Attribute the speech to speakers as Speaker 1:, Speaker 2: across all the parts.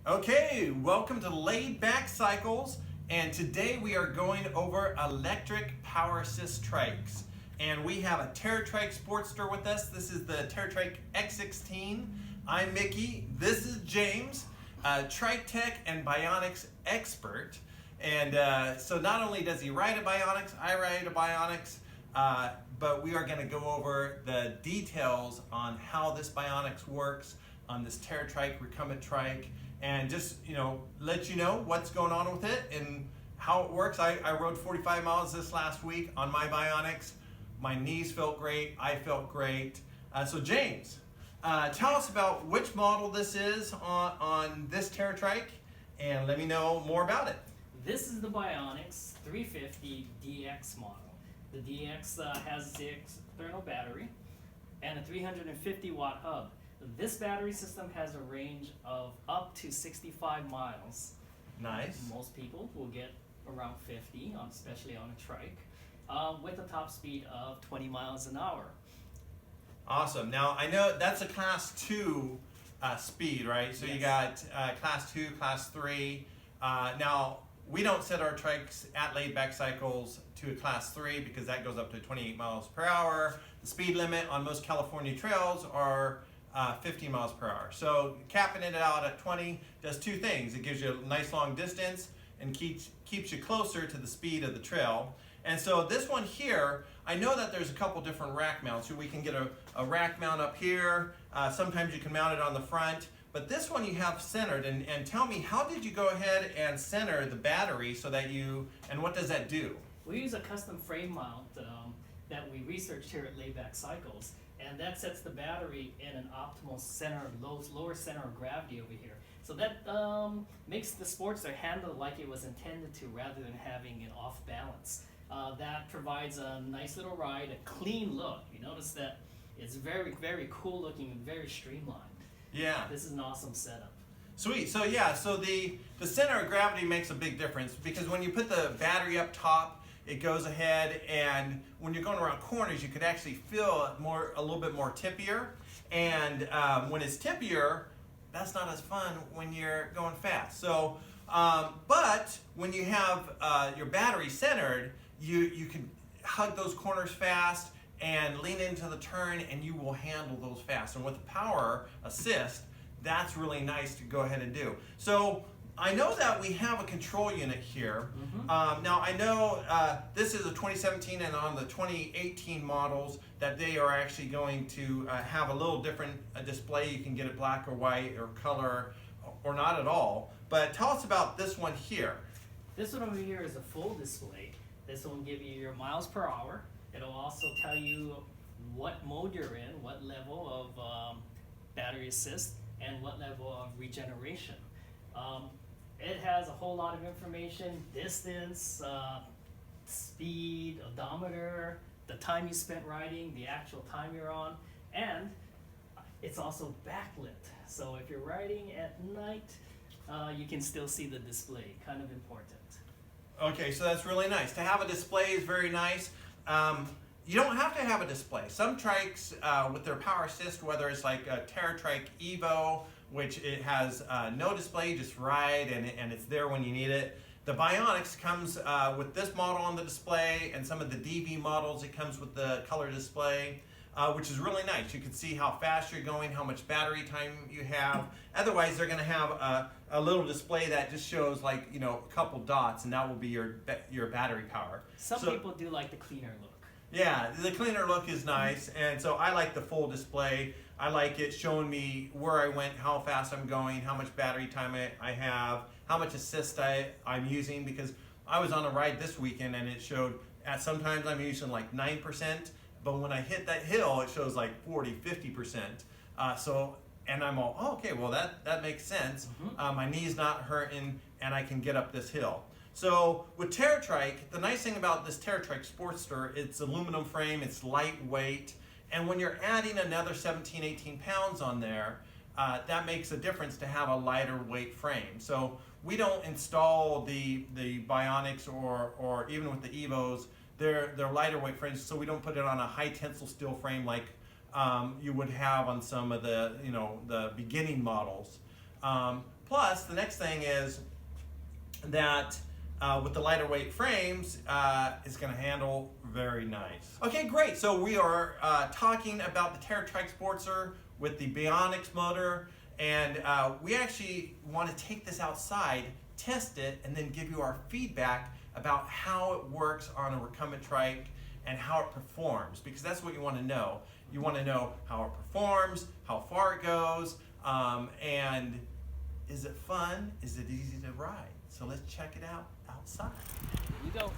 Speaker 1: Okay, welcome to Laid Back Cycles, and today we are going over electric power assist trikes. And we have a Terratrike Sportster with us. This is the Terratrike X16. I'm Mickey. This is James, Trike Tech and BionX expert. And so not only does he ride a BionX, I ride a BionX, but we are going to go over the details on how this BionX works on this Terratrike Recumbent Trike, and just let you know what's going on with it and how it works. I rode 45 miles this last week on my BionX. My knees felt great. I felt great. So James, tell us about which model this is on this Terratrike, and let me know more about it.
Speaker 2: This is the BionX 350 DX model. The DX has the external battery and a 350 watt hub. This battery system has a range of up to 65 miles.
Speaker 1: Nice.
Speaker 2: Most people will get around 50, especially on a trike, with a top speed of 20 miles an hour.
Speaker 1: Awesome. Now I know that's a class 2 speed, right? So
Speaker 2: Yes.
Speaker 1: You got class 2, class 3. Now we don't set our trikes at laid back cycles to a class 3 because that goes up to 28 miles per hour. The speed limit on most California trails are 15 miles per hour. So capping it out at 20 does two things. It gives you a nice long distance and keeps you closer to the speed of the trail. And so this one here, I know that there's a couple different rack mounts. So we can get a rack mount up here. Sometimes you can mount it on the front. But this one you have centered. And tell me, how did you go ahead and center the battery so that and what does that do?
Speaker 2: We use a custom frame mount that we researched here at Layback Cycles, and that sets the battery in an optimal center, lower center of gravity over here. So that makes the Sportster handle like it was intended to, rather than having it off balance. That provides a nice little ride, a clean look. You notice that it's very, very cool looking and very streamlined.
Speaker 1: Yeah.
Speaker 2: This is an awesome setup.
Speaker 1: Sweet. So yeah, so the center of gravity makes a big difference, because when you put the battery up top, it goes ahead, and when you're going around corners, you could actually feel it a little bit more tippier. And when it's tippier, that's not as fun when you're going fast. So, but when you have your battery centered, you can hug those corners fast and lean into the turn, and you will handle those fast. And with the power assist, that's really nice to go ahead and do. So I know that we have a control unit here.
Speaker 2: Mm-hmm.
Speaker 1: Now I know this is a 2017, and on the 2018 models that they are actually going to have a little different display. You can get it black or white or color or not at all. But tell us about this one here.
Speaker 2: This one over here is a full display. This one will give you your miles per hour. It'll also tell you what mode you're in, what level of battery assist, and what level of regeneration. It has a whole lot of information: distance, speed, odometer, the time you spent riding, the actual time you're on, and it's also backlit. So if you're riding at night, you can still see the display. Kind of important.
Speaker 1: Okay, so that's really nice. To have a display is very nice. You don't have to have a display. Some trikes with their power assist, whether it's like a Terratrike Evo, which it has no display, you just ride and it's there when you need it. The BionX comes with this model on the display, and some of the DV models, it comes with the color display, which is really nice. You can see how fast you're going, how much battery time you have. Otherwise, they're going to have a little display that just shows like a couple dots, and that will be your battery power.
Speaker 2: Some people do like the cleaner look.
Speaker 1: Yeah, the cleaner look is nice, and so I like the full display. I like it showing me where I went, how fast I'm going, how much battery time I have, how much assist I'm using, because I was on a ride this weekend and it showed sometimes I'm using like 9%, but when I hit that hill, it shows like 40, 50%. And I'm all, oh, okay, well that makes sense.
Speaker 2: Mm-hmm.
Speaker 1: My knee's not hurting, and I can get up this hill. So with Terratrike, the nice thing about this Terratrike Sportster, it's aluminum frame, it's lightweight, and when you're adding another 17, 18 pounds on there, that makes a difference to have a lighter weight frame. So we don't install the BionX or even with the Evos, they're lighter weight frames, so we don't put it on a high tensile steel frame like you would have on some of the the beginning models. Plus, the next thing is that with the lighter weight frames, it's going to handle very nice. Okay, great. So we are talking about the Terratrike Sportster with the BionX motor, and we actually want to take this outside, test it, and then give you our feedback about how it works on a recumbent trike and how it performs, because that's what you want to know. You want to know how it performs, how far it goes, and is it fun? Is it easy to ride? So let's check it out outside.
Speaker 2: Here we go.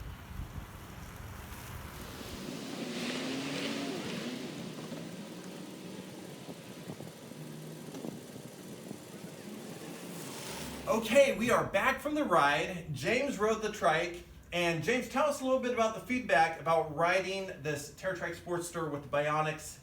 Speaker 1: Okay, we are back from the ride. James rode the trike. And James, tell us a little bit about the feedback about riding this Terratrike Sportster with the BionX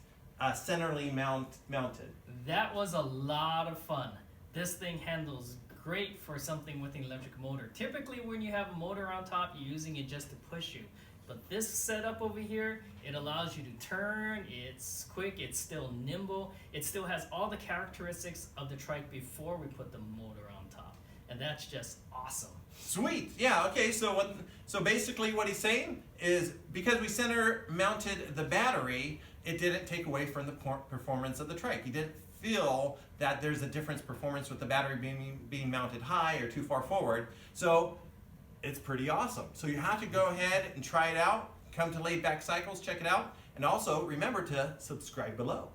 Speaker 1: centrally mounted.
Speaker 2: That was a lot of fun. This thing handles great for something with an electric motor. Typically when you have a motor on top, you're using it just to push you. But this setup over here, it allows you to turn, it's quick, it's still nimble, it still has all the characteristics of the trike before we put the motor on top. And that's just awesome.
Speaker 1: Sweet. Yeah, okay, so basically what he's saying is because we center mounted the battery, it didn't take away from the performance of the trike. He didn't feel that there's a difference performance with the battery being mounted high or too far forward. So it's pretty awesome. So you have to go ahead and try it out. Come to Laid Back Cycles, check it out. And also remember to subscribe below.